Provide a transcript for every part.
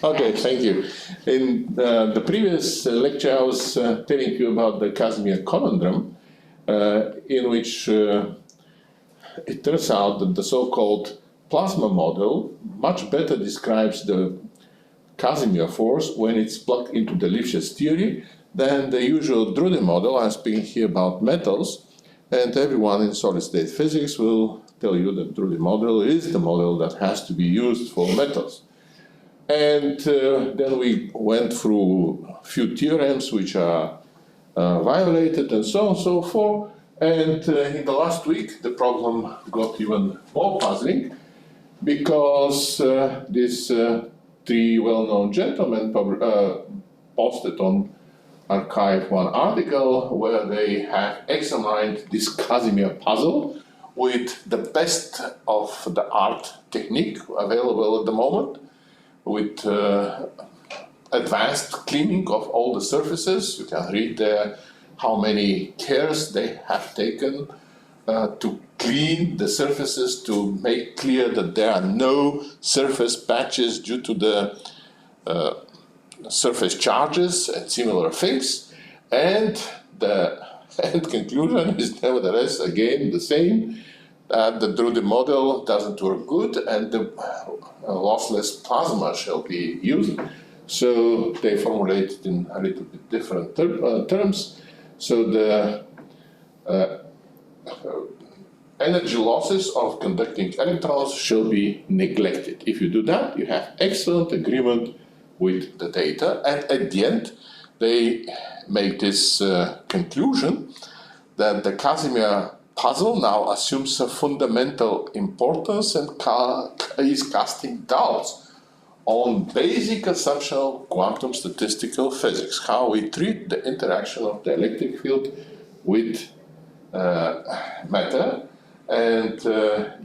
Okay, thank you. In the previous lecture, I was telling you about the Casimir conundrum, in which it turns out that the so-called plasma model much better describes the Casimir force when it's plugged into the Lifshitz theory than the usual Drude model. I'm speaking here about metals, and everyone in solid-state physics will tell you that Drude model is the model that has to be used for metals. And then we went through a few theorems which are violated and so on and so forth. And in the last week, the problem got even more puzzling because these three well-known gentlemen posted on Archive one article where they have examined this Casimir puzzle with the best of the art technique available at the moment, with advanced cleaning of all the surfaces. You can read there how many cares they have taken to clean the surfaces, to make clear that there are no surface patches due to the surface charges and similar things. And the end conclusion is nevertheless again the same. The Drude model doesn't work good, and the lossless plasma shall be used. So they formulate it in a little bit different terms. So the energy losses of conducting electrons shall be neglected. If you do that, you have excellent agreement with the data. And at the end, they make this conclusion that the Casimir puzzle now assumes a fundamental importance and is casting doubts on basic assumption of quantum statistical physics, how we treat the interaction of the electric field with matter. And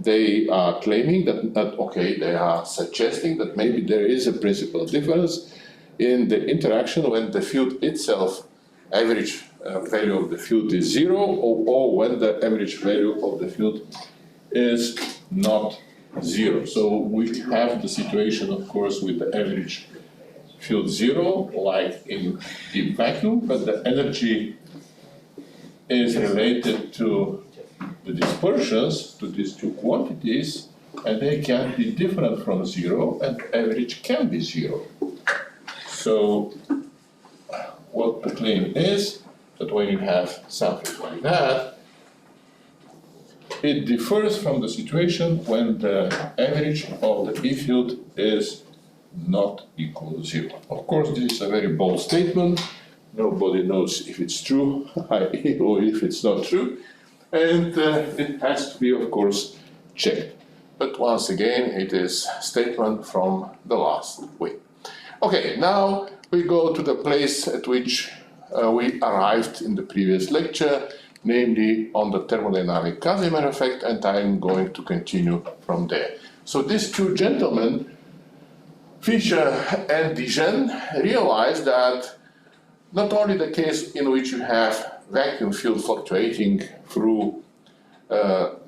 they are claiming that, okay, they are suggesting that maybe there is a principal difference in the interaction when the field itself, average value of the field is zero, or when the average value of the field is not zero. So we have the situation, of course, with the average field zero, like in deep vacuum, but the energy is related to the dispersions, to these two quantities, and they can be different from zero, and average can be zero. So what the claim is that when you have something like that, it differs from the situation when the average of the E field is not equal to zero. Of course, this is a very bold statement. Nobody knows if it's true or if it's not true. And it has to be, of course, checked. But once again, it is a statement from the last week. Okay, now we go to the place at which we arrived in the previous lecture, namely on the thermodynamic Casimir effect, and I'm going to continue from there. So these two gentlemen, Fischer and Dijen, realized that not only the case in which you have vacuum field fluctuating through, not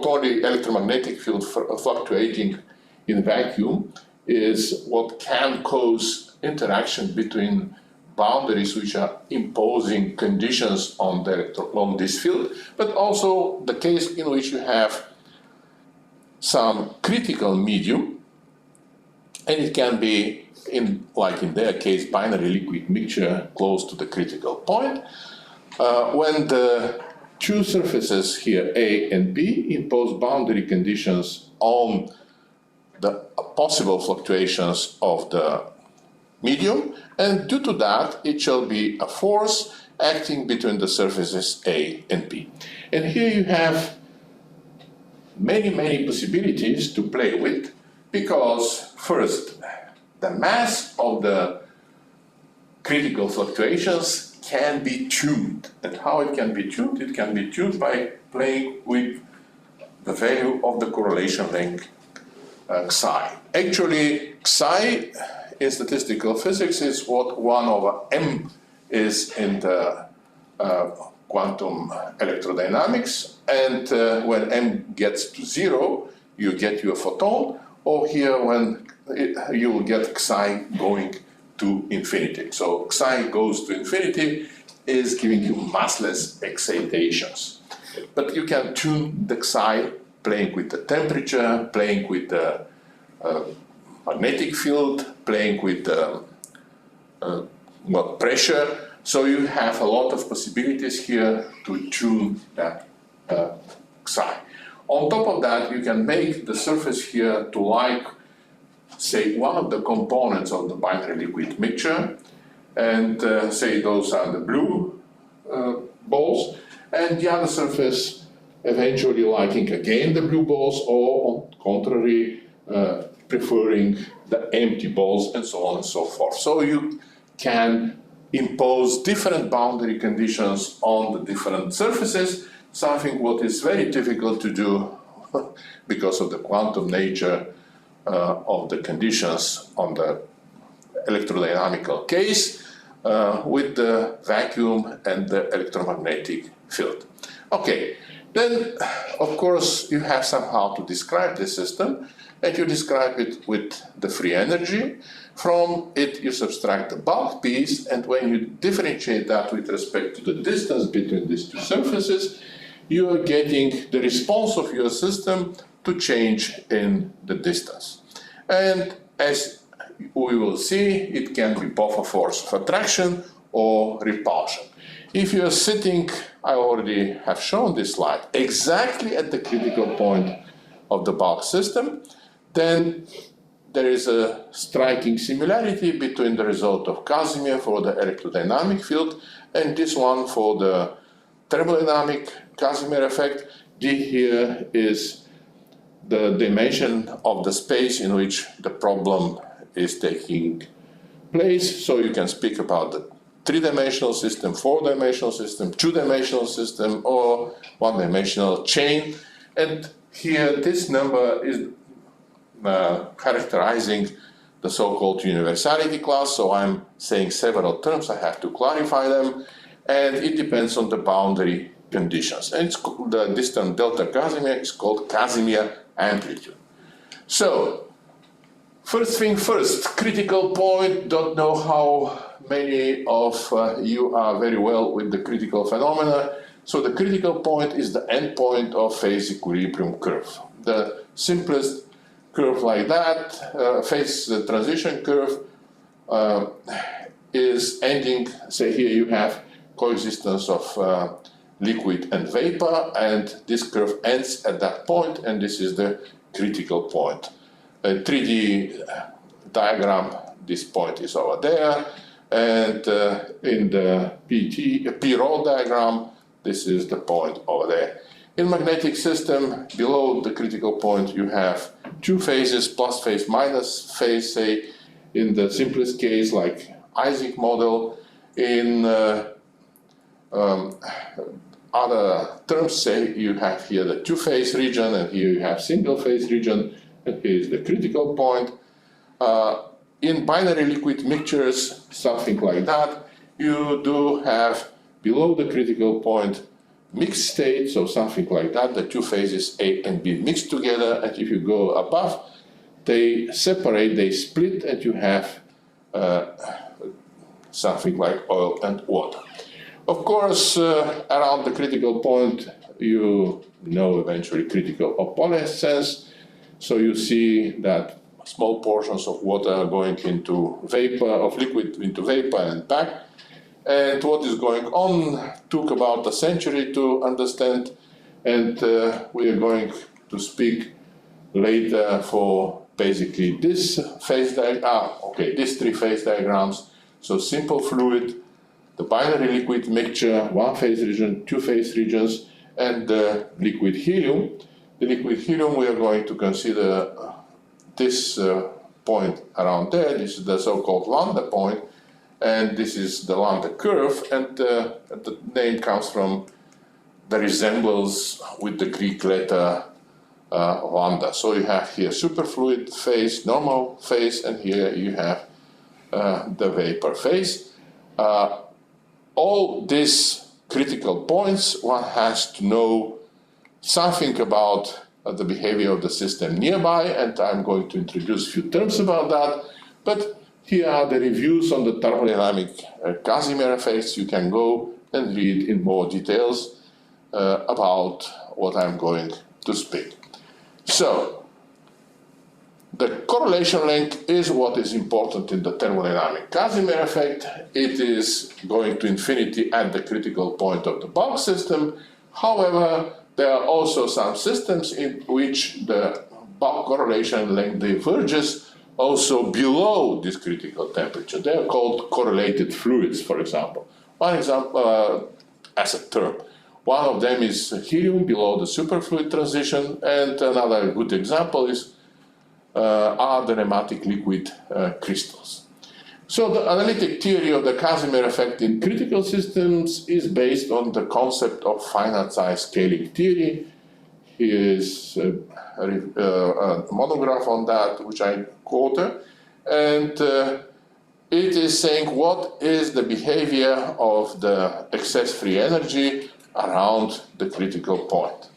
only electromagnetic field fluctuating in vacuum is what can cause interaction between boundaries which are imposing conditions on this field, but also the case in which you have some critical medium, and it can be, like in their case, binary liquid mixture close to the critical point, when the two surfaces here, A and B, impose boundary conditions on the possible fluctuations of the medium, and due to that, it shall be a force acting between the surfaces A and B. And here you have many, many possibilities to play with, because first, the mass of the critical fluctuations can be tuned. And how it can be tuned? It can be tuned by playing with the value of the correlation length psi. Actually, psi in statistical physics is what 1 over m is in the quantum electrodynamics, and when m gets to 0, you get your photon, or here when you will get psi going to infinity. So psi goes to infinity is giving you massless excitations. But you can tune the psi playing with the temperature, playing with the magnetic field, playing with the pressure. So you have a lot of possibilities here to tune that psi. On top of that, you can make the surface here to like, say, one of the components of the binary liquid mixture, and say those are the blue balls, and the other surface eventually liking again the blue balls, or on the contrary, preferring the empty balls, and so on and so forth. So you can impose different boundary conditions on the different surfaces, something what is very difficult to do because of the quantum nature of the conditions on the electrodynamical case with the vacuum and the electromagnetic field. Okay, then of course you have somehow to describe the system, and you describe it with the free energy. From it you subtract the bulk piece, and when you differentiate that with respect to the distance between these two surfaces, you are getting the response of your system to change in the distance. And as we will see, it can be both a force of attraction or repulsion. If you are sitting, I already have shown this slide, exactly at the critical point of the bulk system, then there is a striking similarity between the result of Casimir for the electrodynamic field and this one for the thermodynamic Casimir effect. D here is the dimension of the space in which the problem is taking place. So you can speak about the three-dimensional system, four-dimensional system, two-dimensional system, or one-dimensional chain. And here this number is characterizing the so-called universality class. So I'm saying several terms, I have to clarify them. And it depends on the boundary conditions. And this term delta Casimir is called Casimir amplitude. So, first thing first, critical point. Don't know how many of you are very well with the critical phenomena. So the critical point is the endpoint of phase equilibrium curve. The simplest curve like that, phase transition curve, is ending, say here you have coexistence of liquid and vapor, and this curve ends at that point, and this is the critical point. A 3D diagram, this point is over there, and in the P-roll diagram, this is the point over there. In magnetic system, below the critical point, you have two phases, plus phase, minus phase, say, in the simplest case, like Isaac model. In other terms, say you have here the two-phase region, and here you have single-phase region, and here is the critical point. In binary liquid mixtures, something like that, you do have below the critical point mixed state, so something like that, the two phases A and B mixed together, and if you go above, they separate, they split, and you have something like oil and water. Of course, around the critical point, you know eventually critical opalescence, so you see that small portions of water are going into vapor, of liquid into vapor and back. And what is going on took about a century to understand, and we are going to speak later for basically this phase diagram, these three phase diagrams. So simple fluid, the binary liquid mixture, one phase region, two phase regions, and the liquid helium. The liquid helium, we are going to consider this point around there. This is the so-called lambda point, and this is the lambda curve, and the name comes from the resemblance with the Greek letter lambda. So you have here superfluid phase, normal phase, and here you have the vapor phase. All these critical points, one has to know something about the behavior of the system nearby, and I'm going to introduce a few terms about that. But here are the reviews on the thermodynamic Casimir effects. You can go and read in more details about what I'm going to speak. So, the correlation length is what is important in the thermodynamic Casimir effect. It is going to infinity at the critical point of the bulk system. However, there are also some systems in which the bulk correlation length diverges also below this critical temperature. They are called correlated fluids, for example. One example as a term. One of them is helium below the superfluid transition, and another good example is are the nematic liquid crystals. So the analytic theory of the Casimir effect in critical systems is based on the concept of finite size scaling theory. Here is a monograph on that, which I quoted, and it is saying what is the behavior of the excess free energy around the critical point.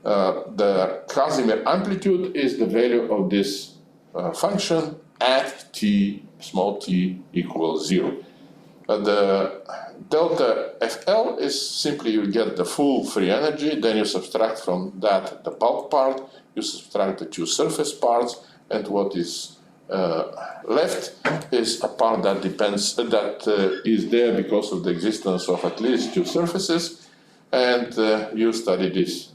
The Casimir amplitude is the value of this function at t, small t equals 0. The delta FL is simply you get the full free energy, then you subtract from that the bulk part, you subtract the two surface parts, and what is left is a part that depends, that is there because of the existence of at least two surfaces, and you study this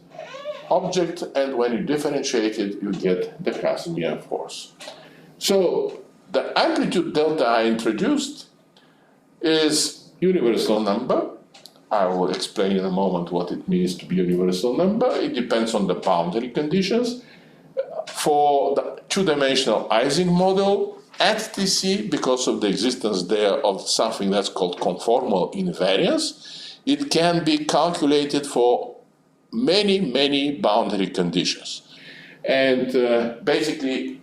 object, and when you differentiate it, you get the Casimir force. So the amplitude delta I introduced is universal number. I will explain in a moment what it means to be universal number. It depends on the boundary conditions. For the two-dimensional Ising model at Tc, because of the existence there of something that's called conformal invariance, it can be calculated for many boundary conditions. And basically,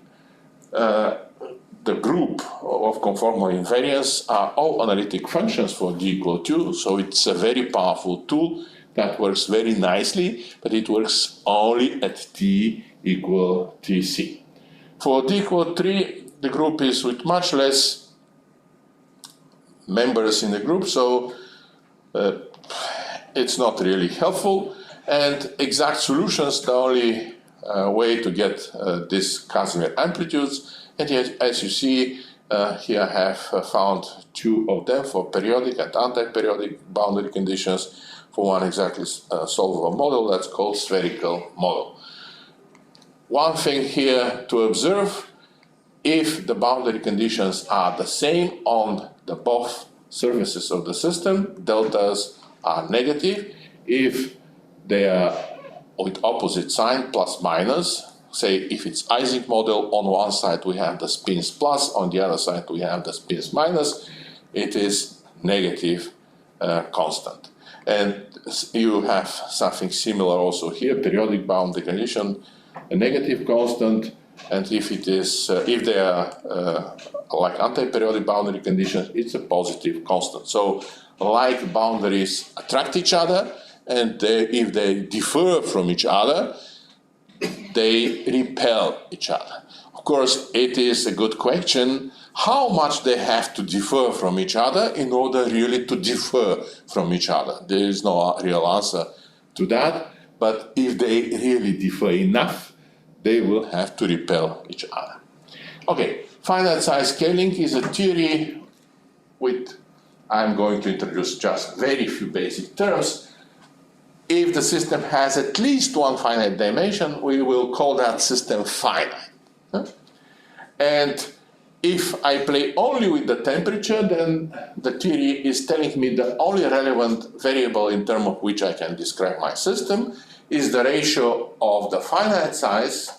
the group of conformal invariance are all analytic functions for d equal 2, so it's a very powerful tool that works very nicely, but it works only at t equal Tc. For d equal 3, the group is with much less members in the group, so it's not really helpful. And exact solutions, the only way to get these Casimir amplitudes. And yet, as you see, here I have found two of them for periodic and anti-periodic boundary conditions for one exactly solvable model that's called spherical model. One thing here to observe, if the boundary conditions are the same on the both surfaces of the system, deltas are negative. If they are with opposite sign, plus minus, say if it's Ising model, on one side we have the spins plus, on the other side we have the spins minus, it is negative constant. And you have something similar also here, periodic boundary condition, a negative constant, and if it is, if they are like anti-periodic boundary conditions, it's a positive constant. So like boundaries attract each other, and if they differ from each other, they repel each other. Of course, it is a good question how much they have to differ from each other in order really to differ from each other. There is no real answer to that, but if they really differ enough, they will have to repel each other. Okay, finite size scaling is a theory with, I'm going to introduce just very few basic terms. If the system has at least one finite dimension, we will call that system finite. And if I play only with the temperature, then the theory is telling me the only relevant variable in terms of which I can describe my system is the ratio of the finite size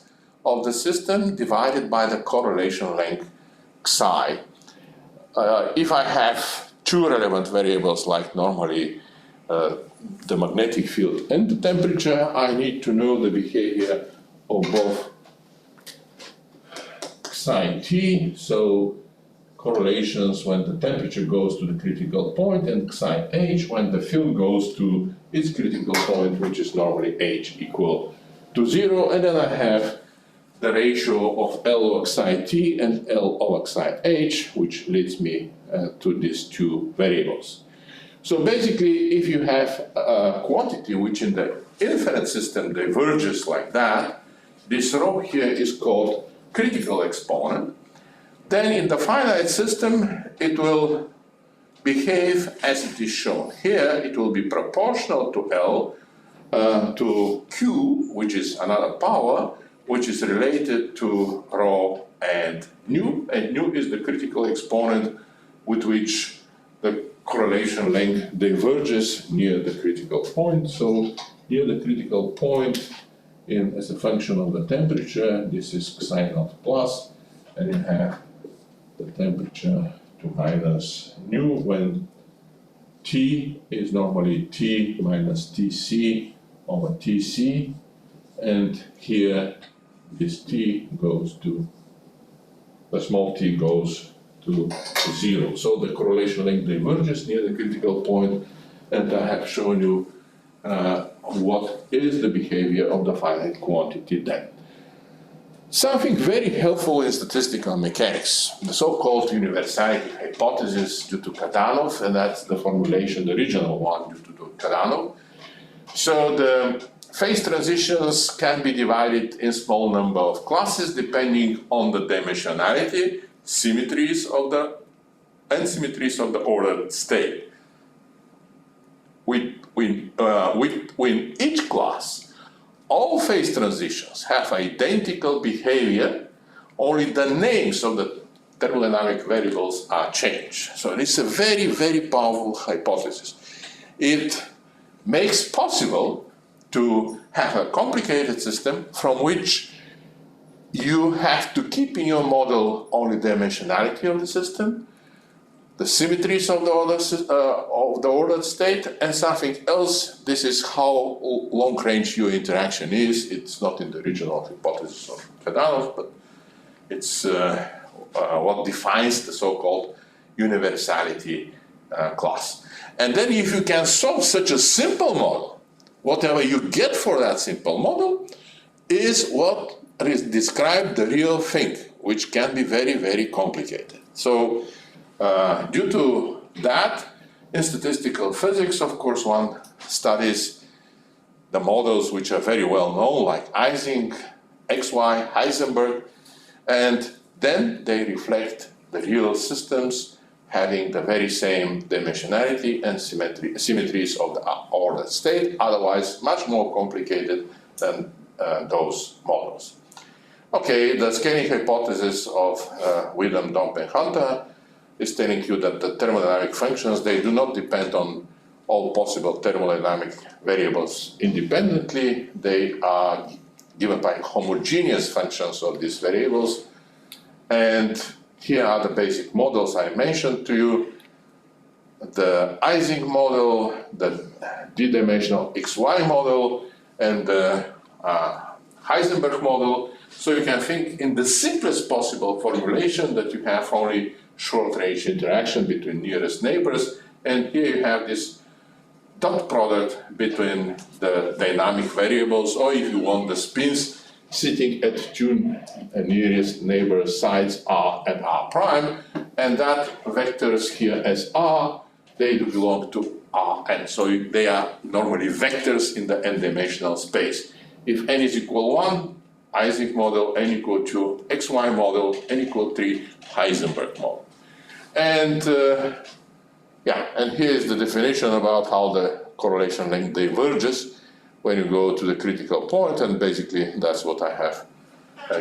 of the system divided by the correlation length psi. If I have two relevant variables like normally the magnetic field and the temperature, I need to know the behavior of both psi t, so correlations when the temperature goes to the critical point, and psi h when the field goes to its critical point, which is normally h equal to 0, and then I have the ratio of L oxide T and L oxide H, which leads me to these two variables. So basically, if you have a quantity which in the infinite system diverges like that, this rho here is called critical exponent. Then in the finite system, it will behave as it is shown here. It will be proportional to L to Q, which is another power, which is related to rho and nu is the critical exponent with which the correlation length diverges near the critical point. So near the critical point, as a function of the temperature, this is psi naught plus, and you have the temperature to minus nu when T is normally T minus Tc over Tc, and here this T goes to, the small t goes to 0. So the correlation length diverges near the critical point, and I have shown you what is the behavior of the finite quantity then. Something very helpful in statistical mechanics, the so-called universality hypothesis due to Kadanoff, and that's the formulation, the original one due to Kadanoff. So the phase transitions can be divided in small number of classes depending on the dimensionality, symmetries of the asymmetries of the ordered state. With each class, all phase transitions have identical behavior, only the names of the thermodynamic variables are changed. So it's a very, very powerful hypothesis. It makes possible to have a complicated system from which you have to keep in your model only the dimensionality of the system, the symmetries of the ordered state, and something else. This is how long-range your interaction is. It's not in the original hypothesis of Kadanoff, but it's what defines the so-called universality class. And then if you can solve such a simple model, whatever you get for that simple model is what is described the real thing, which can be very, very complicated. So due to that, in statistical physics, of course, one studies the models which are very well known, like Ising, XY, Heisenberg, and then they reflect the real systems having the very same dimensionality and symmetries of the ordered state, otherwise much more complicated than those models. Okay, the scaling hypothesis of Witham, Domp, and Hunter is telling you that the thermodynamic functions, they do not depend on all possible thermodynamic variables independently. They are given by homogeneous functions of these variables. And here are the basic models I mentioned to you. The Ising model, the d-dimensional XY model, and the Heisenberg model. So you can think in the simplest possible formulation that you have only short-range interaction between nearest neighbors, and here you have this dot product between the dynamic variables, or if you want, the spins sitting at two nearest neighbor sides R and R prime, and that vectors here as R, they do belong to Rn, so they are normally vectors in the n-dimensional space. If n is equal 1, Ising model, n equal 2, XY model, n equal 3, Heisenberg model. And and here's the definition about how the correlation length diverges when you go to the critical point, and basically that's what I have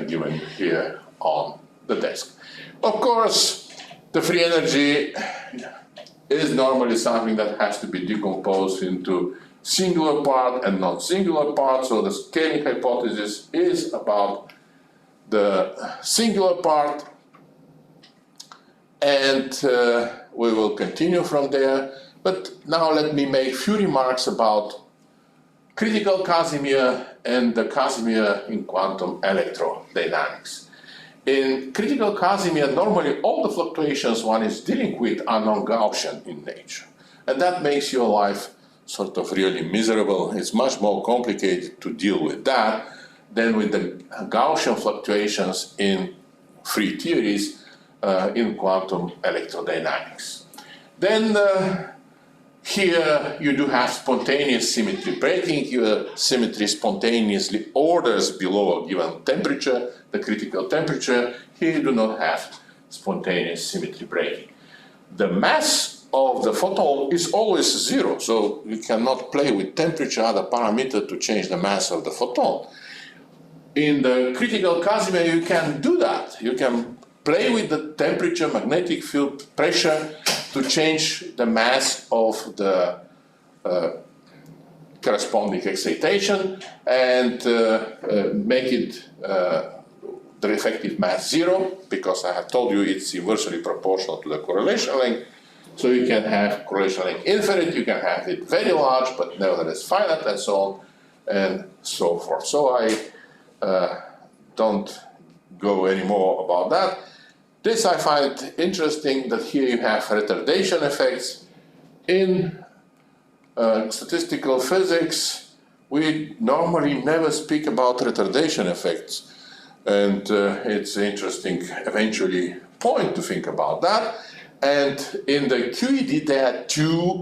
given you here on the desk. Of course, the free energy is normally something that has to be decomposed into singular part and non-singular part, so the scaling hypothesis is about the singular part, and we will continue from there. But now let me make a few remarks about critical Casimir and the Casimir in quantum electrodynamics. In critical Casimir, normally all the fluctuations one is dealing with are non-Gaussian in nature, and that makes your life sort of really miserable. It's much more complicated to deal with that. than with the Gaussian fluctuations in free theories in quantum electrodynamics. Then here you do have spontaneous symmetry breaking. Your symmetry spontaneously orders below a given temperature, the critical temperature. Here you do not have spontaneous symmetry breaking. The mass of the photon is always zero, so you cannot play with temperature, other parameter, to change the mass of the photon. In the critical Casimir, you can do that. You can play with the temperature, magnetic field, pressure to change the mass of the corresponding excitation and make it the effective mass zero, because I have told you it's inversely proportional to the correlation length. So you can have correlation length infinite, you can have it very large, but nevertheless finite, and so on and so forth. So I don't go any more about that. This I find interesting, that here you have retardation effects. In statistical physics, we normally never speak about retardation effects. And it's an interesting, eventually, point to think about that. And in the QED, there are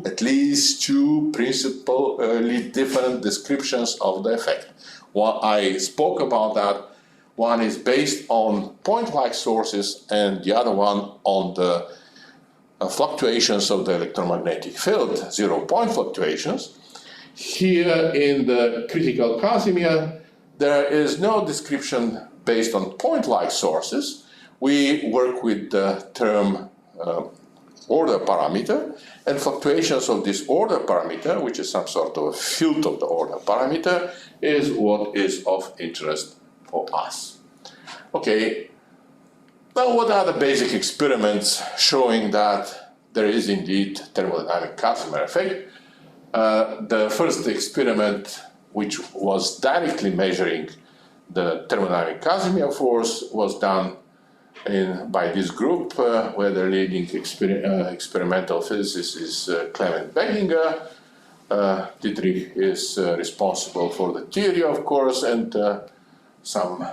at least two principally different descriptions of the effect. Well, I spoke about that. One is based on point-like sources, and the other one on the fluctuations of the electromagnetic field, zero-point fluctuations. Here in the critical Casimir, there is no description based on point-like sources. We work with the term order parameter, and fluctuations of this order parameter, which is some sort of a field of the order parameter, is what is of interest for us. Okay, now what are the basic experiments showing that there is indeed thermodynamic Casimir effect? The first experiment, which was directly measuring the thermodynamic Casimir force, was done by this group, where the leading experimental physicist is Clement Beginger. Dietrich is responsible for the theory, of course, and some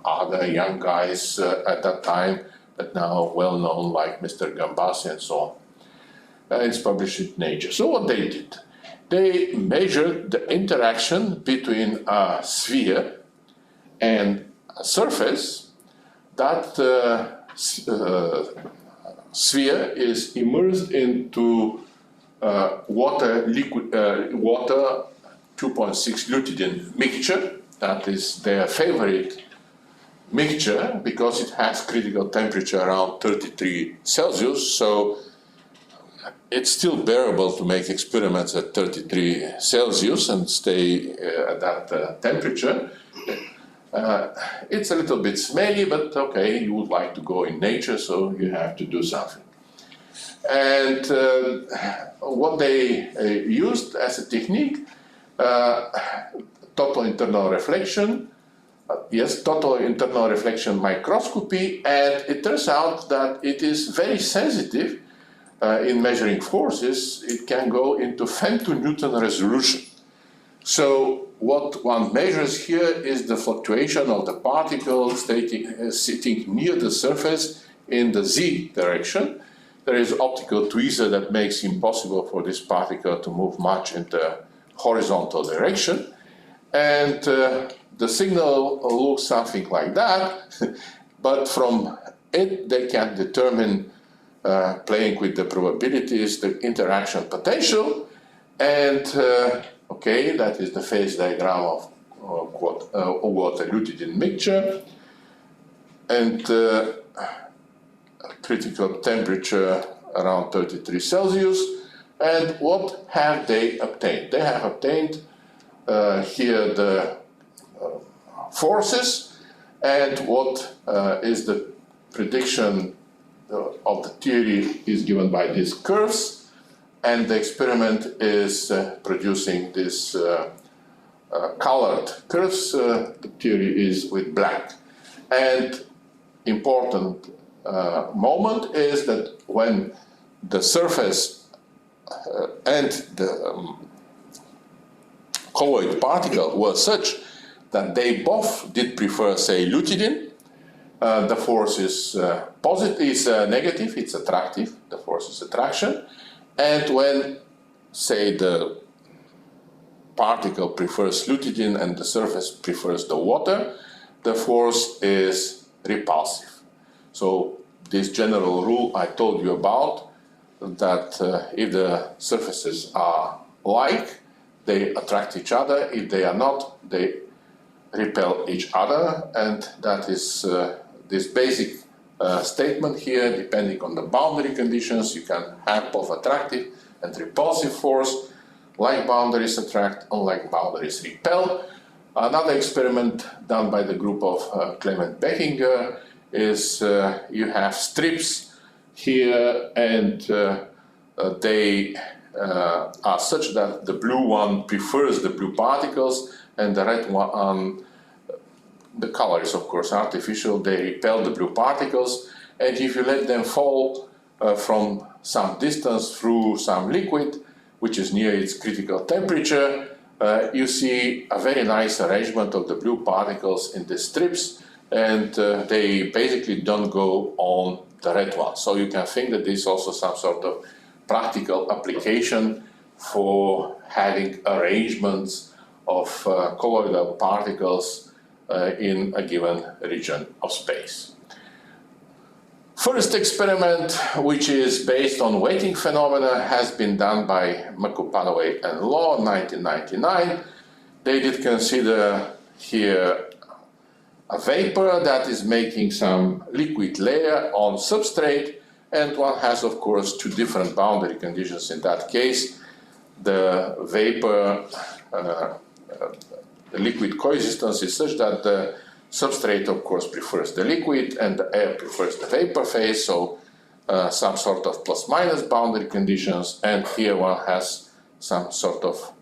other young guys at that time, but now well known, like Mr. Gambassi and so on. It's published in Nature. So what they did? They measured the interaction between a sphere and a surface. That sphere is immersed into water 2.6 lutetium mixture. That is their favorite mixture, because it has critical temperature around 33 Celsius. So it's still bearable to make experiments at 33 Celsius and stay at that temperature. It's a little bit smelly, but okay, you would like to go in nature, so you have to do something. And what they used as a technique, total internal reflection, total internal reflection microscopy, and it turns out that it is very sensitive in measuring forces. It can go into femtonewton resolution. So what one measures here is the fluctuation of the particle sitting near the surface in the z direction. There is optical tweezer that makes it impossible for this particle to move much in the horizontal direction. And the signal looks something like that, but from it they can determine, playing with the probabilities, the interaction potential, and okay, that is the phase diagram of water lutetium mixture, and critical temperature around 33 Celsius. And what have they obtained? They have obtained here the forces, and what is the prediction of the theory is given by these curves, and the experiment is producing these colored curves. The theory is with black. And important moment is that when the surface and the colloid particle were such that they both did prefer, say, lutidine. The force is positive, is negative, it's attractive, the force is attraction. And when, say, the particle prefers lutidine and the surface prefers the water, the force is repulsive. So this general rule I told you about, that if the surfaces are like, they attract each other. If they are not, they repel each other. And that is this basic statement here. Depending on the boundary conditions, you can have both attractive and repulsive force. Like boundaries attract, unlike boundaries repel. Another experiment done by the group of Clement Beckinger is you have strips here, and they are such that the blue one prefers the blue particles, and the red one, the color is of course artificial, they repel the blue particles. And if you let them fall from some distance through some liquid, which is near its critical temperature, you see a very nice arrangement of the blue particles in the strips, and they basically don't go on the red one. So you can think that this is also some sort of practical application for having arrangements of colloidal particles in a given region of space. First experiment, which is based on weighting phenomena, has been done by Makupanaway and Law in 1999. They did consider here a vapor that is making some liquid layer on substrate, and one has, of course, two different boundary conditions in that case. The vapor, the liquid coexistence is such that the substrate, of course, prefers the liquid and the air prefers the vapor phase, so some sort of plus-minus boundary conditions, and here one has some sort of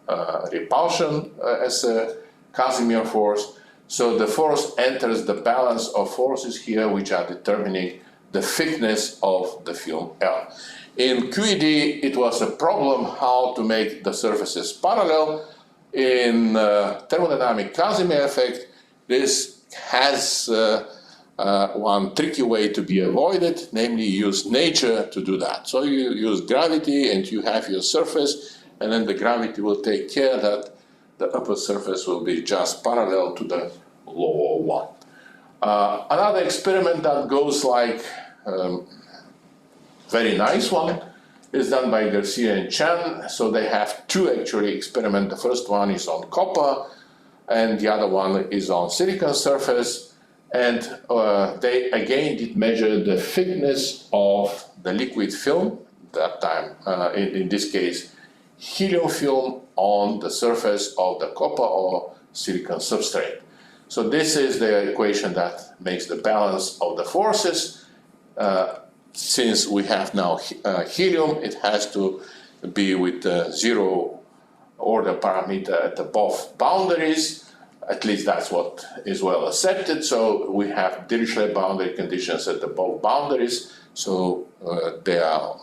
repulsion as a Casimir force. So the force enters the balance of forces here, which are determining the thickness of the film L. In QED, it was a problem how to make the surfaces parallel. In thermodynamic Casimir effect, this has one tricky way to be avoided, namely use nature to do that. So you use gravity and you have your surface, and then the gravity will take care that the upper surface will be just parallel to the lower one. Another experiment that goes like very nice one is done by Garcia and Chan. So they have two actually experiments. The first one is on copper, and the other one is on silicon surface, and they again did measure the thickness of the liquid film, that time in this case helium film, on the surface of the copper or silicon substrate. So this is the equation that makes the balance of the forces. Since we have now helium, it has to be with zero order parameter at the both boundaries. At least that's what is well accepted. So we have Dirichlet boundary conditions at the both boundaries. So they are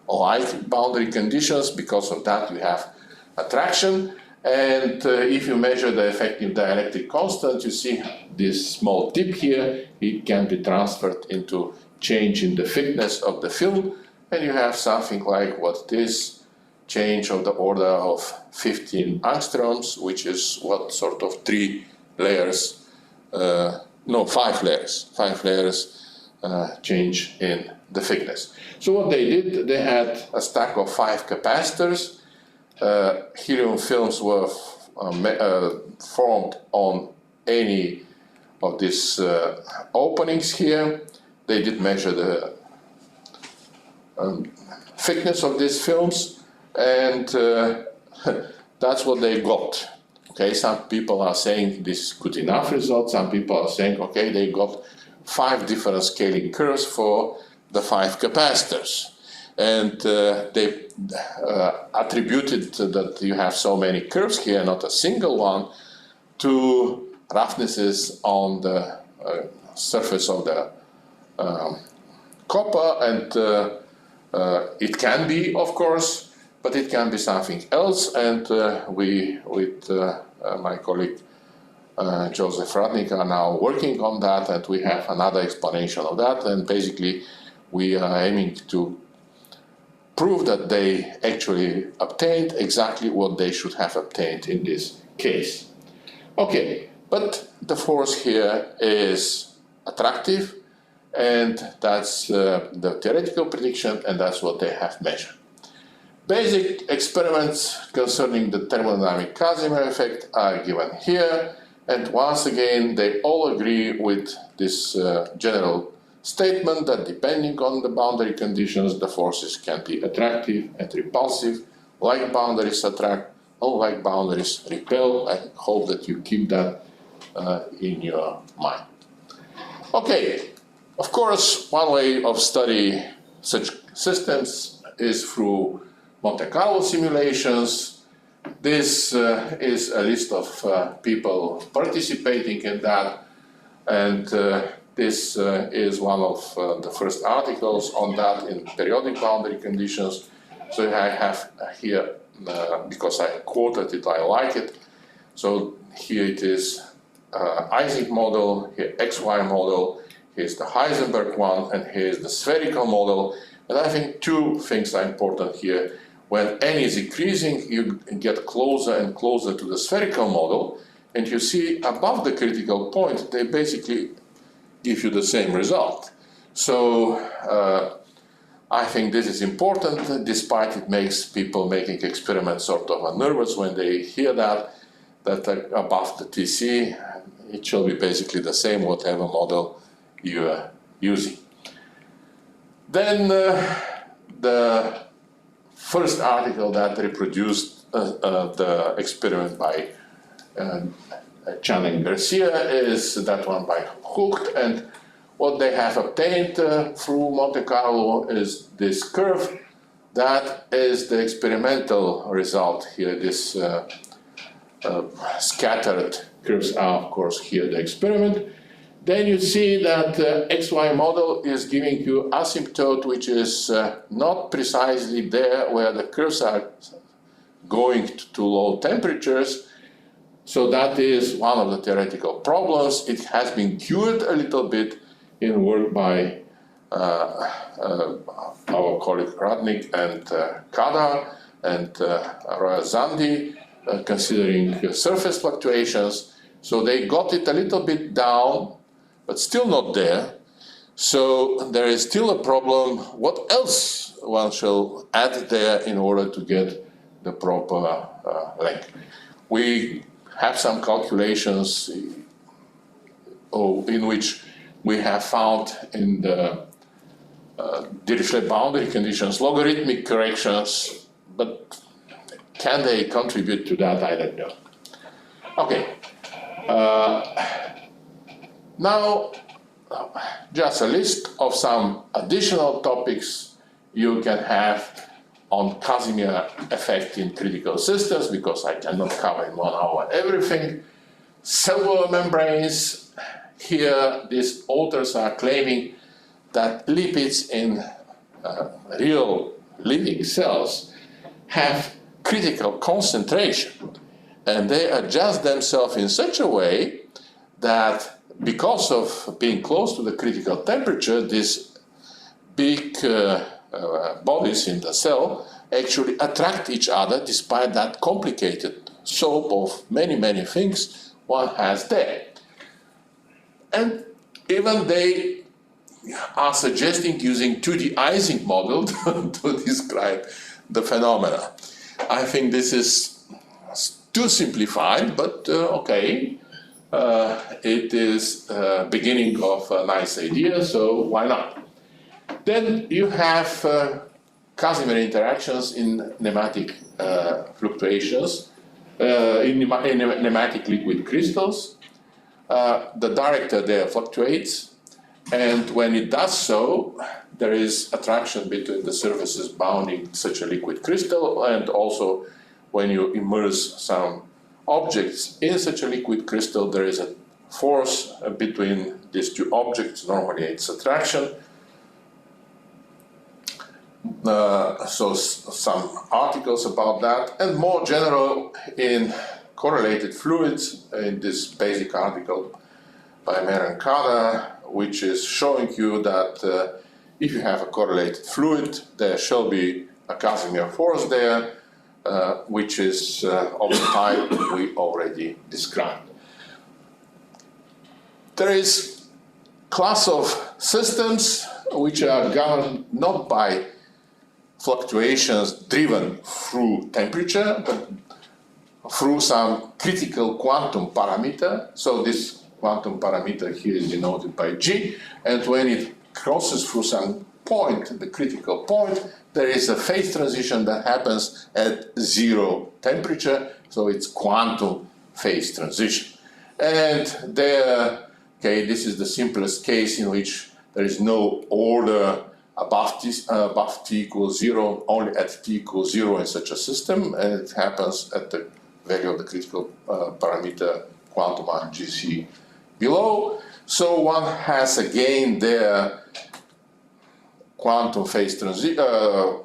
alike boundary conditions. Because of that, you have attraction. And if you measure the effective dielectric constant, you see this small tip here. It can be transferred into change in the thickness of the film, and you have something like what it is, change of the order of 15 angstroms, which is what sort of 3 layers, no, 5 layers change in the thickness. So what they did, they had a stack of 5 capacitors. Helium films were formed on any of these openings here. They did measure the thickness of these films, and that's what they got. Okay, some people are saying this is good enough result. Some people are saying, okay, they got 5 different scaling curves for the 5 capacitors. And they attributed that you have so many curves here, not a single one, to roughnesses on the surface of the copper, and it can be, of course, but it can be something else. And we, with my colleague Joseph Radnik are now working on that, and we have another explanation of that. And basically, we are aiming to prove that they actually obtained exactly what they should have obtained in this case. Okay, but the force here is attractive, and that's the theoretical prediction, and that's what they have measured. Basic experiments concerning the thermodynamic Casimir effect are given here, and once again they all agree with this general statement that depending on the boundary conditions, the forces can be attractive and repulsive. Like boundaries attract, unlike boundaries repel. I hope that you keep that in your mind. Okay, of course, one way of studying such systems is through Monte Carlo simulations. This is a list of people participating in that, and this is one of the first articles on that in periodic boundary conditions. So I have here, because I quoted it, I like it. So here it is, Ising model, here XY model, here's the Heisenberg one, and here's the spherical model. And I think two things are important here. When n is increasing, you get closer and closer to the spherical model, and you see above the critical point, they basically give you the same result. So I think this is important, despite it makes people making experiments sort of nervous when they hear that above the TC, it shall be basically the same whatever model you are using. Then the first article that reproduced the experiment by Chan and Garcia is that one by Hucht, and what they have obtained through Monte Carlo is this curve. That is the experimental result here. This scattered curves are, of course, here the experiment. Then you see that XY model is giving you asymptote, which is not precisely there where the curves are going to low temperatures. So that is one of the theoretical problems. It has been cured a little bit in work by our colleague Radnik and Kada and Roya Zandi, considering surface fluctuations. So they got it a little bit down, but still not there. So there is still a problem. What else one shall add there in order to get the proper length? We have some calculations in which we have found in the Dirichlet boundary conditions logarithmic corrections, but can they contribute to that? I don't know. Okay. Now, just a list of some additional topics you can have on Casimir effect in critical systems, because I cannot cover in 1 hour everything. Cellular membranes, here these authors are claiming that lipids in real living cells have critical concentration, and they adjust themselves in such a way that because of being close to the critical temperature, these big bodies in the cell actually attract each other despite that complicated soap of many, many things one has there. And even they are suggesting using 2D Ising model to describe the phenomena. I think this is too simplified, but okay. It is beginning of a nice idea, so why not? Then you have Casimir interactions in pneumatic fluctuations, in pneumatic liquid crystals. The director there fluctuates, and when it does so, there is attraction between the surfaces bounding such a liquid crystal, and also when you immerse some objects in such a liquid crystal, there is a force between these two objects. Normally it's attraction. So some articles about that, and more general in correlated fluids in this basic article by Mer and Kada, which is showing you that if you have a correlated fluid, there shall be a Casimir force there, which is of the type we already described. There is class of systems which are governed not by fluctuations driven through temperature, but through some critical quantum parameter. So this quantum parameter here is denoted by G, and when it crosses through some point, the critical point, there is a phase transition that happens at 0 temperature, so it's quantum phase transition. And there, okay, this is the simplest case in which there is no order above t equals 0, only at t equals 0 in such a system, and it happens at the value of the critical parameter quantum RGC below. So one has again there quantum phase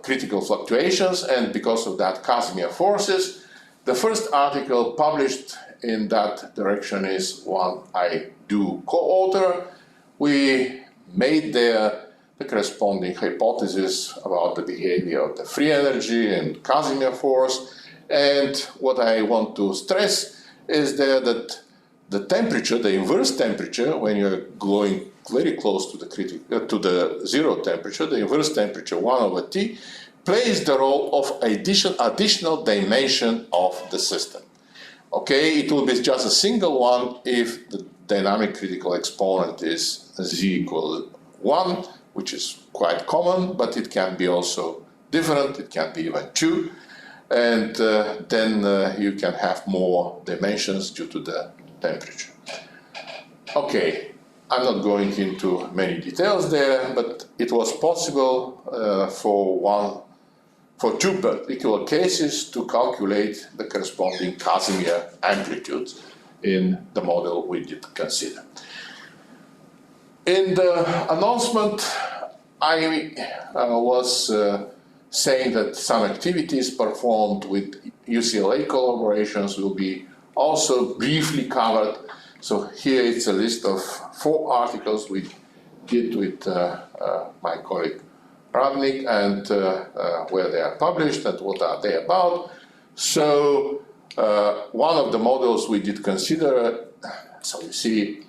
critical fluctuations, and because of that Casimir forces. The first article published in that direction is one I do co-author. We made there the corresponding hypothesis about the behavior of the free energy and Casimir force. And what I want to stress is there that the temperature, the inverse temperature, when you're going very close to the 0 temperature, the inverse temperature 1 over T, plays the role of additional dimension of the system. Okay, it will be just a single one if the dynamic critical exponent is Z equals 1, which is quite common, but it can be also different, it can be even 2, and then you can have more dimensions due to the temperature. Okay, I'm not going into many details there, but it was possible for two particular cases to calculate the corresponding Casimir amplitudes in the model we did consider. In the announcement, I was saying that some activities performed with UCLA collaborations will be also briefly covered. So here it's a list of 4 articles we did with my colleague Radnik, and where they are published and what are they about. So one of the models we did consider, so you see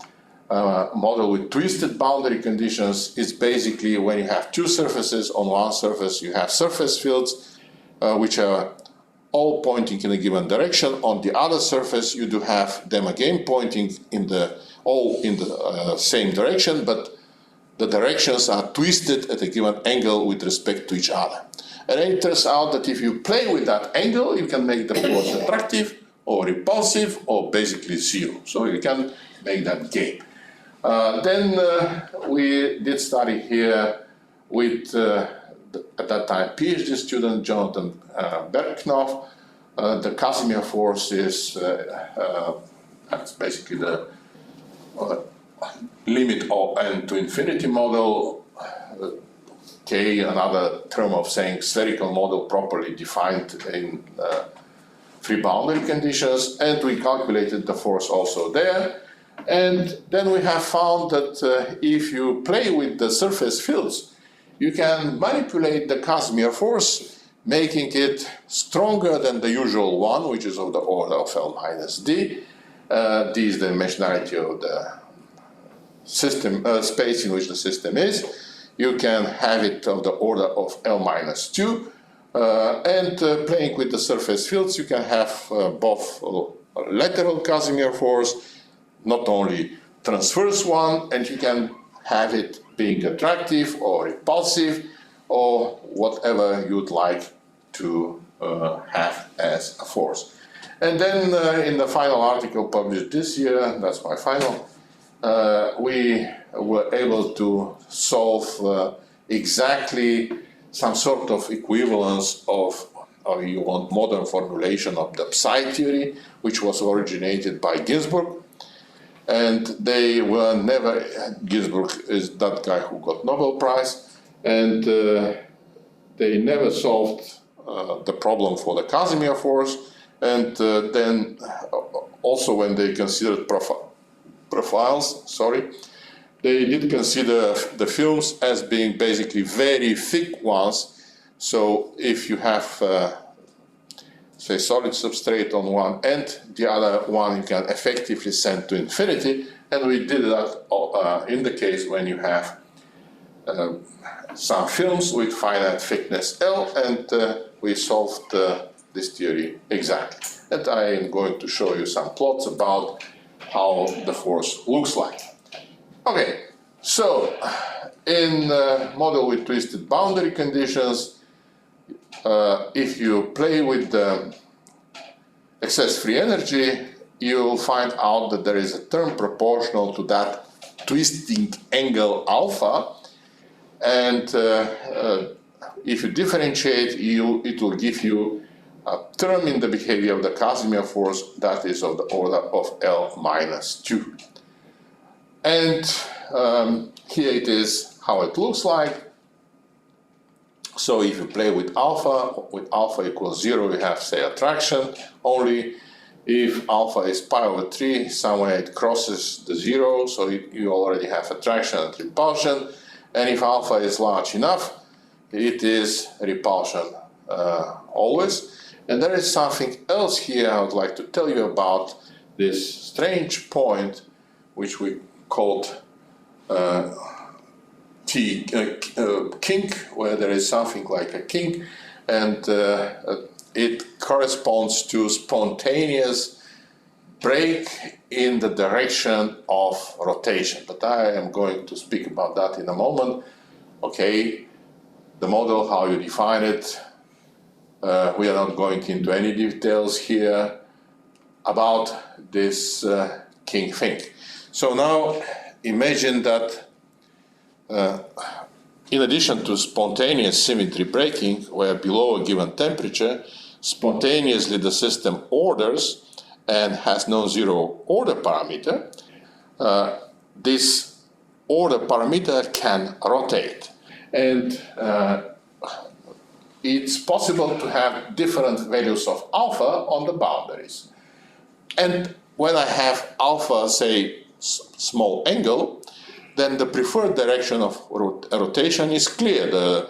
a model with twisted boundary conditions is basically when you have 2 surfaces. On one surface you have surface fields which are all pointing in a given direction. On the other surface you do have them again pointing all in the same direction, but the directions are twisted at a given angle with respect to each other. And it turns out that if you play with that angle, you can make the force attractive or repulsive or basically 0. So you can make that game. Then we did study here with, at that time, PhD student Jonathan Bergknopf. The Casimir force is that's basically the limit of n to infinity model. K, another term of saying spherical model properly defined in free boundary conditions, and we calculated the force also there. And then we have found that if you play with the surface fields, you can manipulate the Casimir force, making it stronger than the usual one, which is of the order of L minus D. D is the dimensionality of the system, space in which the system is. You can have it of the order of L minus 2. And playing with the surface fields, you can have both lateral Casimir force, not only transverse one, and you can have it being attractive or repulsive or whatever you'd like to have as a force. And then in the final article published this year, that's my final, we were able to solve exactly some sort of equivalence of, or you want, modern formulation of the psi theory, which was originated by Ginzburg. And they were never, Ginzburg is that guy who got Nobel Prize, and they never solved the problem for the Casimir force. And then also when they considered profiles, they did consider the films as being basically very thick ones. So if you have, say, solid substrate on one end, the other one you can effectively send to infinity. And we did that in the case when you have some films with finite thickness L, and we solved this theory exactly. And I am going to show you some plots about how the force looks like. Okay, so in a model with twisted boundary conditions, if you play with the excess free energy, you will find out that there is a term proportional to that twisting angle alpha, and if you differentiate, it will give you a term in the behavior of the Casimir force that is of the order of L minus 2. And here it is how it looks like. So if you play with alpha equals 0, you have, say, attraction only. If alpha is pi over 3, somewhere it crosses the 0, so you already have attraction and repulsion. And if alpha is large enough, it is repulsion always. And there is something else here I would like to tell you about, this strange point which we called kink, where there is something like a kink, and it corresponds to spontaneous break in the direction of rotation. But I am going to speak about that in a moment. Okay, the model, how you define it, we are not going into any details here about this kink thing. So now imagine that in addition to spontaneous symmetry breaking, where below a given temperature, spontaneously the system orders and has no zero order parameter, this order parameter can rotate. And it's possible to have different values of alpha on the boundaries. And when I have alpha, say, small angle, then the preferred direction of rotation is clear. The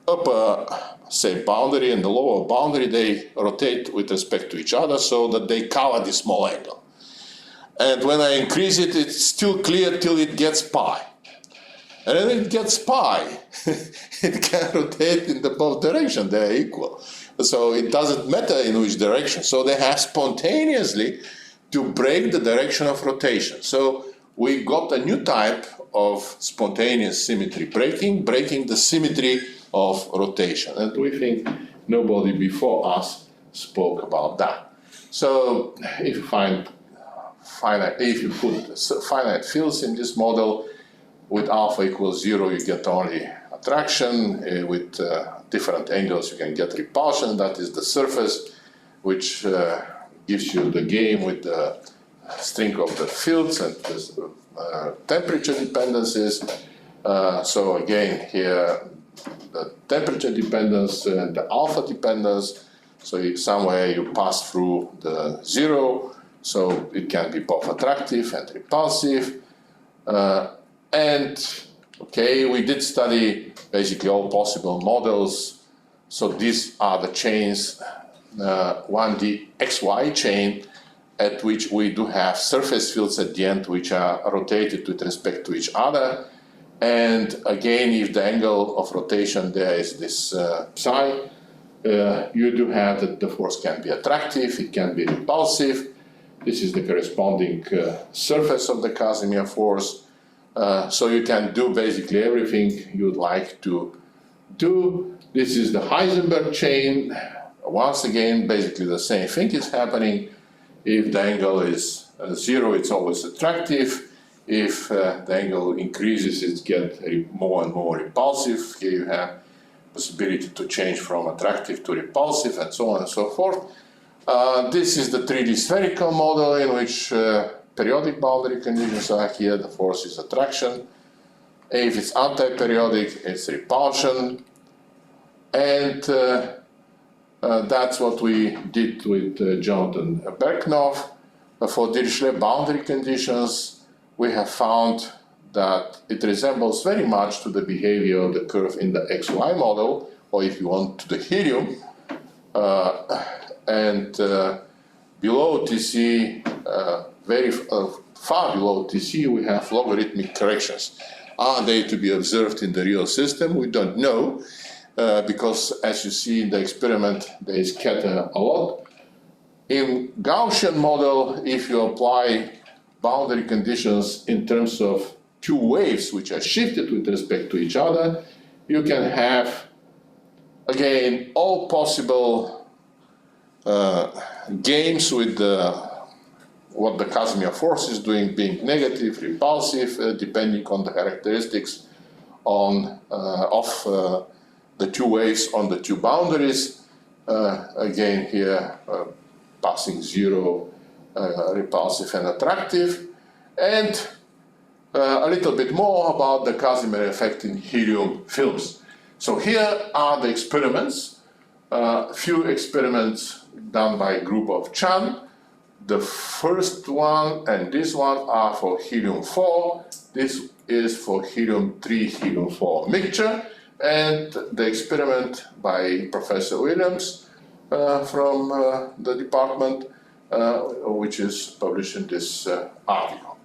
upper, say, boundary and the lower boundary, they rotate with respect to each other so that they cover the small angle. And when I increase it, it's still clear till it gets pi. And when it gets pi, it can rotate in the both directions, they're equal. So it doesn't matter in which direction. So they have spontaneously to break the direction of rotation. So we got a new type of spontaneous symmetry breaking the symmetry of rotation. And we think nobody before us spoke about that. So if you put finite fields in this model, with alpha equals 0, you get only attraction. With different angles, you can get repulsion. That is the surface, which gives you the game with the string of the fields and the temperature dependencies. So again, here the temperature dependence and the alpha dependence. So somewhere you pass through the 0, so it can be both attractive and repulsive. And okay, we did study basically all possible models. So these are the chains, 1D XY chain, at which we do have surface fields at the end which are rotated with respect to each other. And again, if the angle of rotation there is this psi, you do have that the force can be attractive, it can be repulsive. This is the corresponding surface of the Casimir force. So you can do basically everything you'd like to do. This is the Heisenberg chain. Once again, basically the same thing is happening. If the angle is 0, it's always attractive. If the angle increases, it gets more and more repulsive. Here you have possibility to change from attractive to repulsive, and so on and so forth. This is the 3D spherical model in which periodic boundary conditions are here. The force is attraction. If it's anti-periodic, it's repulsion. And That's what we did with Jonathan Berknoff. For Dirichlet boundary conditions, we have found that it resembles very much to the behavior of the curve in the XY model, or if you want, to the helium. Below TC, very far below TC, we have logarithmic corrections. Are they to be observed in the real system? We don't know, because as you see in the experiment, they scatter a lot. In Gaussian model, if you apply boundary conditions in terms of two waves which are shifted with respect to each other, you can have, again, all possible games with what the Casimir force is doing, being negative, repulsive, depending on the characteristics of the two waves on the two boundaries. Again here, passing zero, repulsive and attractive. And a little bit more about the Casimir effect in helium films. So here are the experiments, few experiments done by a group of Chan. The first one and this one are for helium-4. This is for helium-3, helium-4 mixture. And the experiment by Professor Williams from the department, which is published in this article.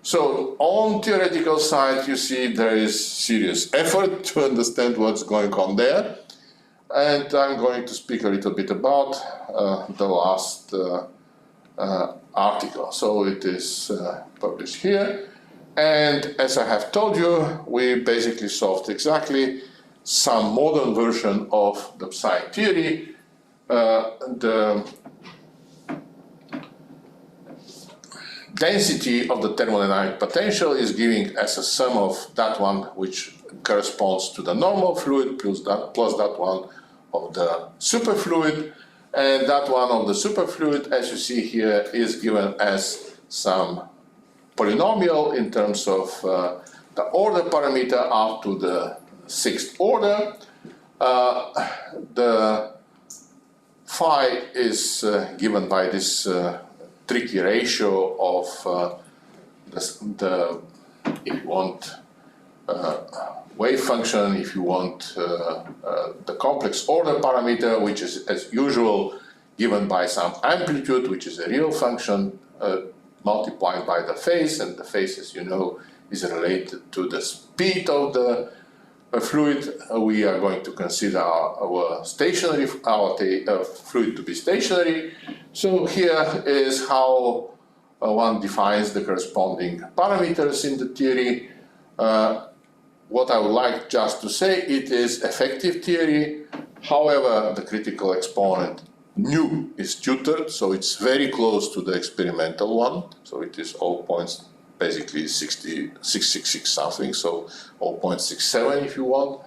So on theoretical side, you see there is serious effort to understand what's going on there. And I'm going to speak a little bit about the last article. So it is published here. And as I have told you, we basically solved exactly some modern version of the psi theory. The density of the thermodynamic potential is given as a sum of that one which corresponds to the normal fluid plus that one of the superfluid, and that one of the superfluid, as you see here, is given as some polynomial in terms of the order parameter up to the sixth order. The phi is given by this tricky ratio of the if you want wave function, if you want the complex order parameter, which is as usual given by some amplitude, which is a real function multiplied by the phase, and the phase, as you know, is related to the speed of the fluid. We are going to consider our stationary, fluid to be stationary. So here is how one defines the corresponding parameters in the theory. What I would like just to say, it is effective theory. However, the critical exponent nu is tutored, so it's very close to the experimental one. So it is all points basically 666 something, so 0.67 if you want.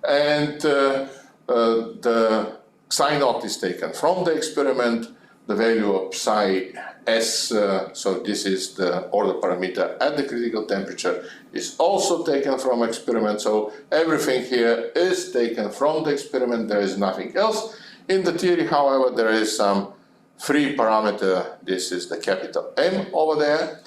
And the psi naught is taken from the experiment. The value of psi s, so this is the order parameter at the critical temperature, is also taken from experiment. So everything here is taken from the experiment. There is nothing else. In the theory, however, there is some free parameter. This is the capital M over there.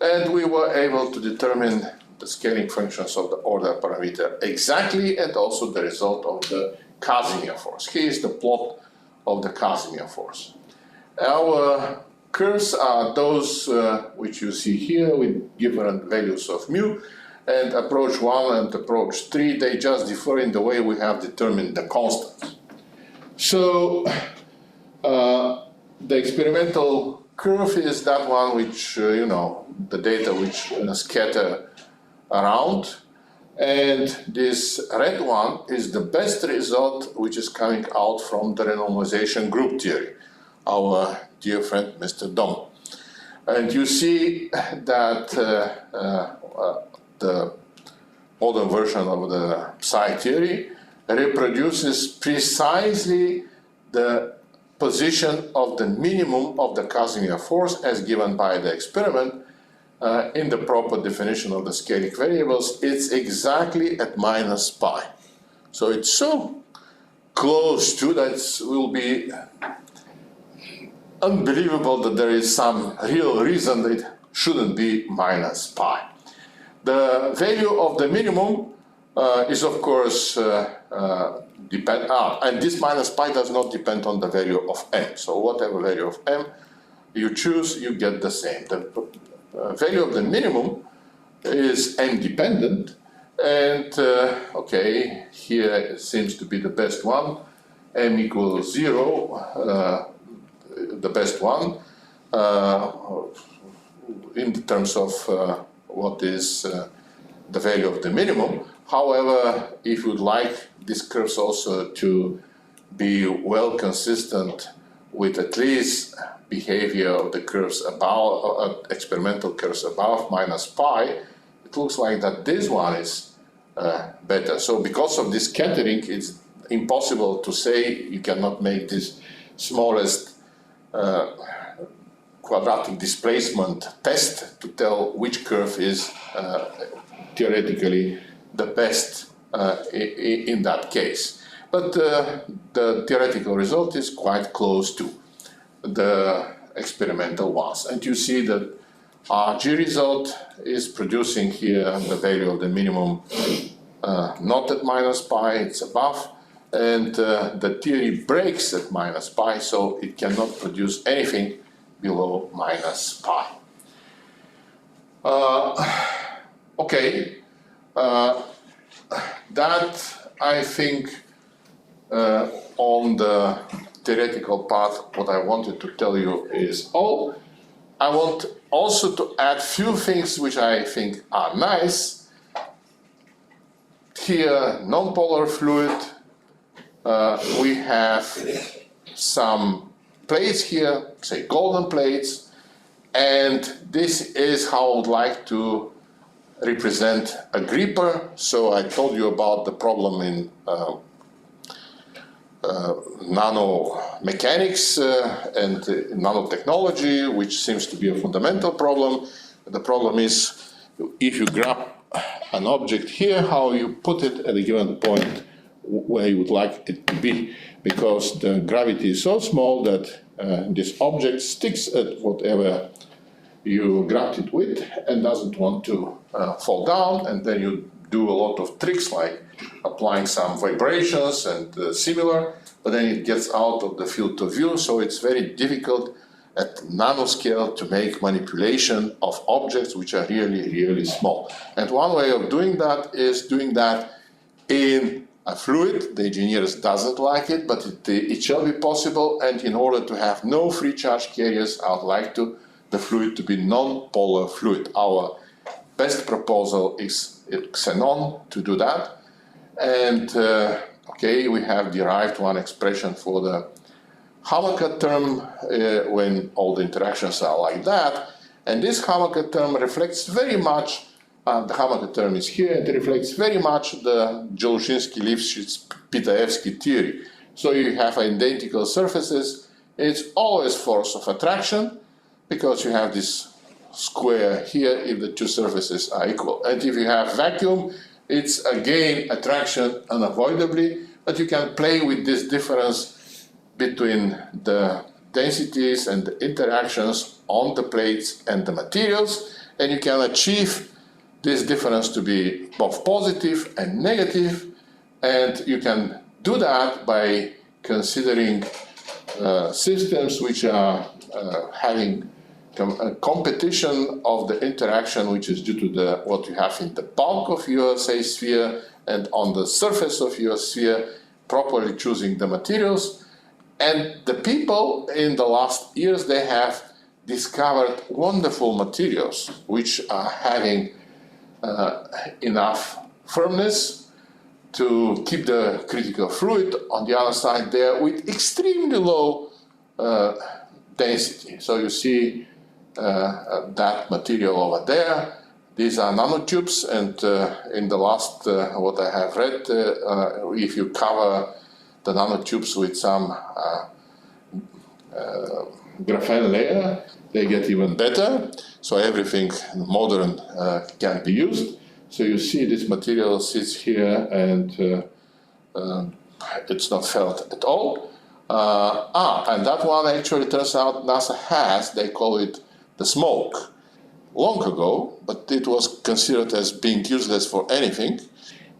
And we were able to determine the scaling functions of the order parameter exactly, and also the result of the Casimir force. Here is the plot of the Casimir force. Our curves are those which you see here with different values of mu, and approach 1 and approach 3, they just differ in the way we have determined the constants. So the experimental curve is that one which, you know, the data which scatter around, and this red one is the best result which is coming out from the renormalization group theory, our dear friend Mr. Dom. And you see that the modern version of the psi theory reproduces precisely the position of the minimum of the Casimir force as given by the experiment in the proper definition of the scaling variables. It's exactly at minus pi. So it's so close to, that will be unbelievable that there is some real reason that it shouldn't be minus pi. The value of the minimum is of course and this minus pi does not depend on the value of m. So whatever value of m you choose, you get the same. The value of the minimum is m dependent, and okay, here it seems to be the best one. M equals 0, the best one in terms of what is the value of the minimum. However, if you'd like these curves also to be well consistent with at least behavior of the curves above, experimental curves above minus pi, it looks like that this one is better. So because of this scattering, it's impossible to say, you cannot make this smallest quadratic displacement test to tell which curve is theoretically the best in that case. But the theoretical result is quite close to the experimental ones. And you see that our G result is producing here the value of the minimum not at minus pi, it's above, and the theory breaks at minus pi, so it cannot produce anything below minus pi. Okay, that I think on the theoretical part, what I wanted to tell you is all. I want also to add few things which I think are nice. Here, non-polar fluid, we have some plates here, say golden plates, and this is how I would like to represent a gripper. So I told you about the problem in nanomechanics and nanotechnology, which seems to be a fundamental problem. The problem is, if you grab an object here, how you put it at a given point where you would like it to be, because the gravity is so small that this object sticks at whatever you grabbed it with and doesn't want to fall down, and then you do a lot of tricks like applying some vibrations and similar, but then it gets out of the field of view, so it's very difficult at nanoscale to make manipulation of objects which are really, really small. And one way of doing that is doing that in a fluid. The engineers doesn't like it, but it shall be possible, and in order to have no free charge carriers, I would like the fluid to be non-polar fluid. Our best proposal is xenon to do that, and okay, we have derived one expression for the Hammaker term when all the interactions are like that, and this Hammaker term reflects very much, the Hammaker term is here, it reflects very much the Dzoluszynski-Lifshitz-Pitaevsky theory. So you have identical surfaces, it's always force of attraction, because you have this square here if the two surfaces are equal. And if you have vacuum, it's again attraction unavoidably, but you can play with this difference between the densities and the interactions on the plates and the materials, and you can achieve this difference to be both positive and negative, and you can do that by considering systems which are having a competition of the interaction which is due to what you have in the bulk of your, say, sphere and on the surface of your sphere, properly choosing the materials. And the people in the last years, they have discovered wonderful materials which are having enough firmness to keep the critical fluid on the other side there with extremely low density. So you see that material over there. These are nanotubes, and in the last, what I have read, if you cover the nanotubes with some graphene layer, they get even better. So everything modern can be used. So you see this material sits here and it's not felt at all. And that one actually turns out NASA has, they call it the smoke, long ago, but it was considered as being useless for anything.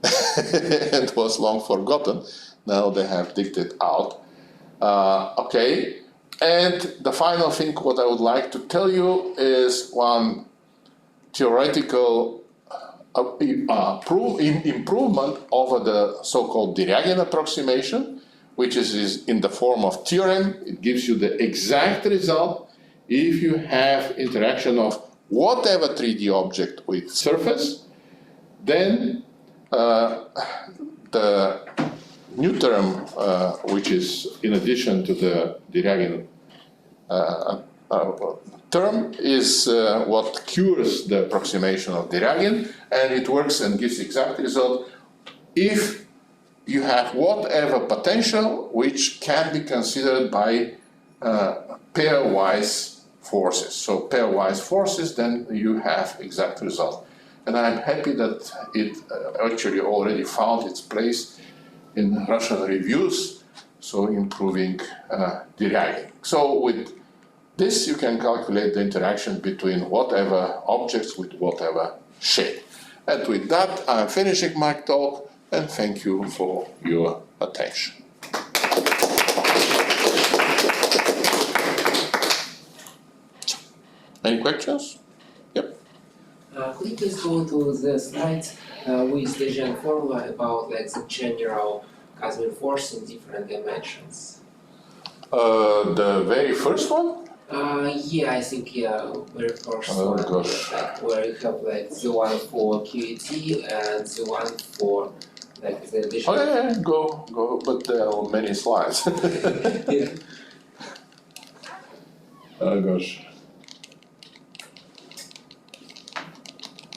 It was long forgotten. Now they have digged it out. Okay, and the final thing what I would like to tell you is one theoretical improvement over the so-called Dirac approximation, which is in the form of theorem. It gives you the exact result if you have interaction of whatever 3D object with surface, then the new term, which is in addition to the Dirac term, is what cures the approximation of Dirac, and it works and gives the exact result if you have whatever potential which can be considered by pairwise forces. So pairwise forces, then you have exact result. And I'm happy that it actually already found its place in Russian reviews, so improving Dirac. So with this you can calculate the interaction between whatever objects with whatever shape. And with that I'm finishing my talk, and thank you for your attention. Any questions? Yep. Could you please go to the slide with the general formula about like the general Casimir force in different dimensions? The very first one? Yeah, I think very first Oh, one, gosh. like where you have like the one for QET and the one for like the additional. Oh yeah, go, but there are many slides. Yeah. Oh gosh.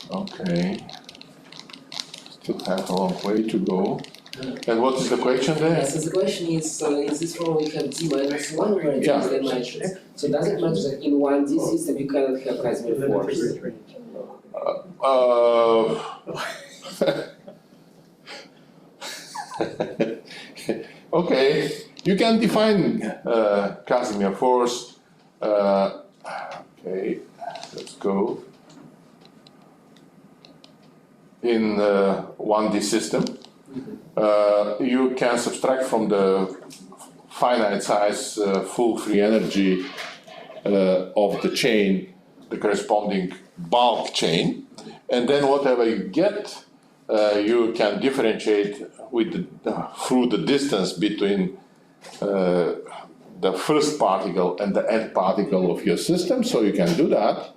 Okay. Still have a long way to go. And what is the question there? So the question is, in this form we have d minus 1 where it is dimensions. So does it matter that in 1D system you cannot have Casimir force? Okay, you can define Casimir force. Okay, let's go. In 1D system, you can subtract from the finite size full free energy of the chain the corresponding bulk chain, and then whatever you get, you can differentiate with through the distance between the first particle and the end particle of your system, so you can do that.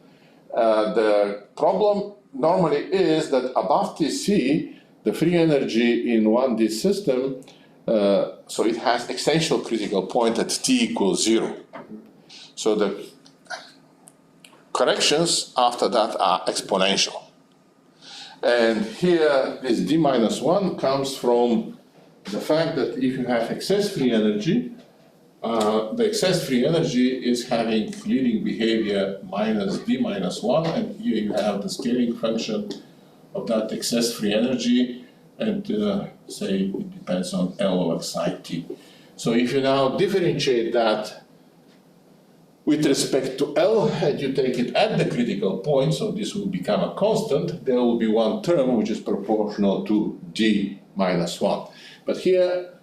The problem normally is that above Tc, the free energy in 1D system, so it has essential critical point at t equals 0. So the corrections after that are exponential. And here, this d minus 1 comes from the fact that if you have excess free energy, the excess free energy is having leading behavior minus d minus 1, and here you have the scaling function of that excess free energy, and say it depends on L over psi t. So if you now differentiate that with respect to L, and you take it at the critical point, so this will become a constant, there will be one term which is proportional to d minus 1. But here,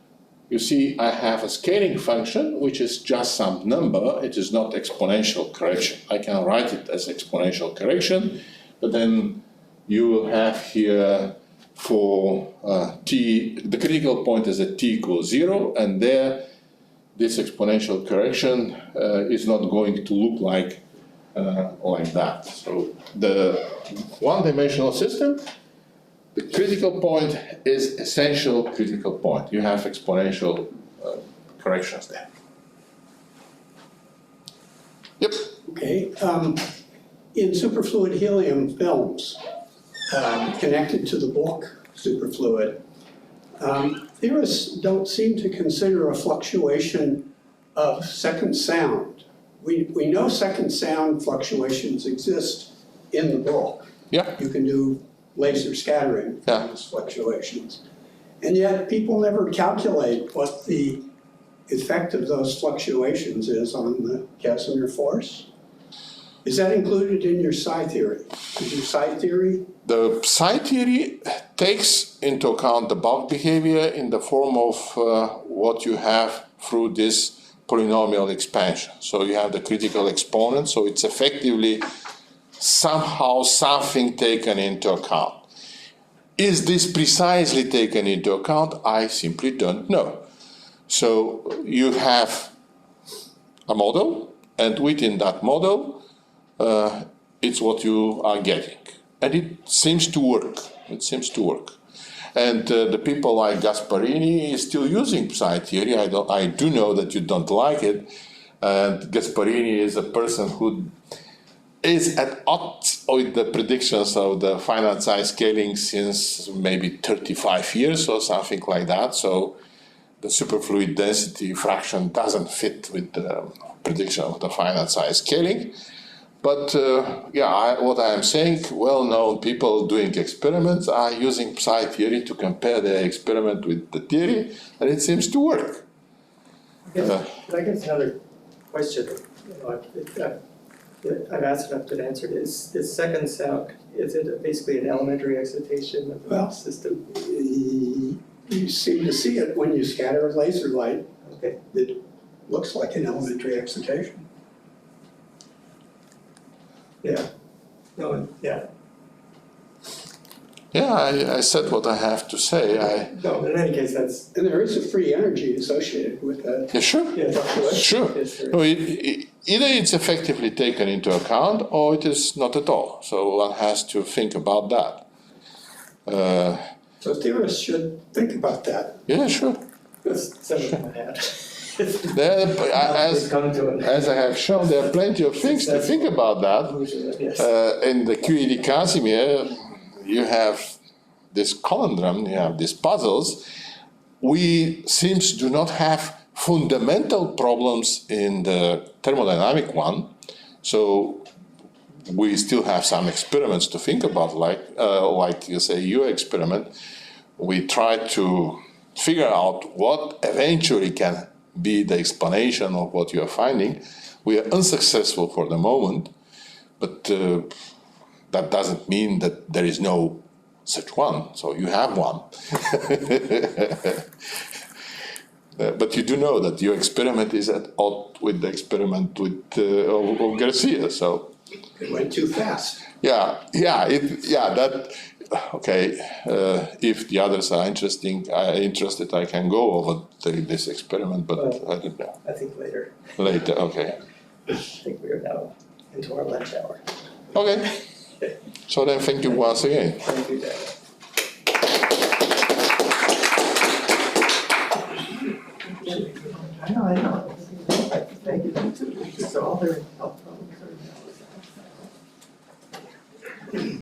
you see, I have a scaling function, which is just some number. It is not exponential correction. I can write it as exponential correction, but then you will have here for t, the critical point is at t equals 0, and there, this exponential correction is not going to look like that. So the one-dimensional system, the critical point is essential critical point. You have exponential corrections there. Yep. Okay. In superfluid helium films connected to the bulk superfluid, theorists don't seem to consider a fluctuation of second sound. We know second sound fluctuations exist in the bulk. Yeah. You can do laser scattering Yeah. fluctuations. And yet people never calculate what the effect of those fluctuations is on the Casimir force. Is that included in your psi theory? Is your psi theory? The psi theory takes into account the bulk behavior in the form of what you have through this polynomial expansion. So you have the critical exponent, so it's effectively somehow something taken into account. Is this precisely taken into account? I simply don't know. So you have a model, and within that model, it's what you are getting. And it seems to work. It seems to work. And the people like Gasparini is still using psi theory. I do know that you don't like it. And Gasparini is a person who is at odds with the predictions of the finite size scaling since maybe 35 years or something like that. So the superfluid density fraction doesn't fit with the prediction of the finite size scaling. But what I am saying, well-known people doing experiments are using psi theory to compare their experiment with the theory, and it seems to work. I guess another question, I've asked enough but answered, is second sound, is it basically an elementary excitation of the system? You seem to see it when you scatter a laser light. Okay. It looks like an elementary excitation. Yeah. No, yeah. Yeah, I said what I have to say. No, but in any case, that's. And there is a free energy associated with that. Yeah, sure. Yeah, that's Sure. Yes, No, either it's effectively taken into account or it is not at all. So one has to think about that. So theorists should think about that. Yeah, sure. That's something I had. As I have shown, there are plenty of things to think about that. Yes. In the QED Casimir, you have this conundrum, you have these puzzles. We seems do not have fundamental problems in the thermodynamic one, so we still have some experiments to think about, like you say, your experiment. We try to figure out what eventually can be the explanation of what you are finding. We are unsuccessful for the moment, but that doesn't mean that there is no such one. So you have one. But you do know that your experiment is at odds with the experiment of Garcia. So It went too fast. If the others are interested, I can go over this experiment, but I don't know. I think later. Later, okay. I think we are now into our lunch hour. Okay. So then, thank you once again. Thank you, Dan. I know. Thank you. So all their help.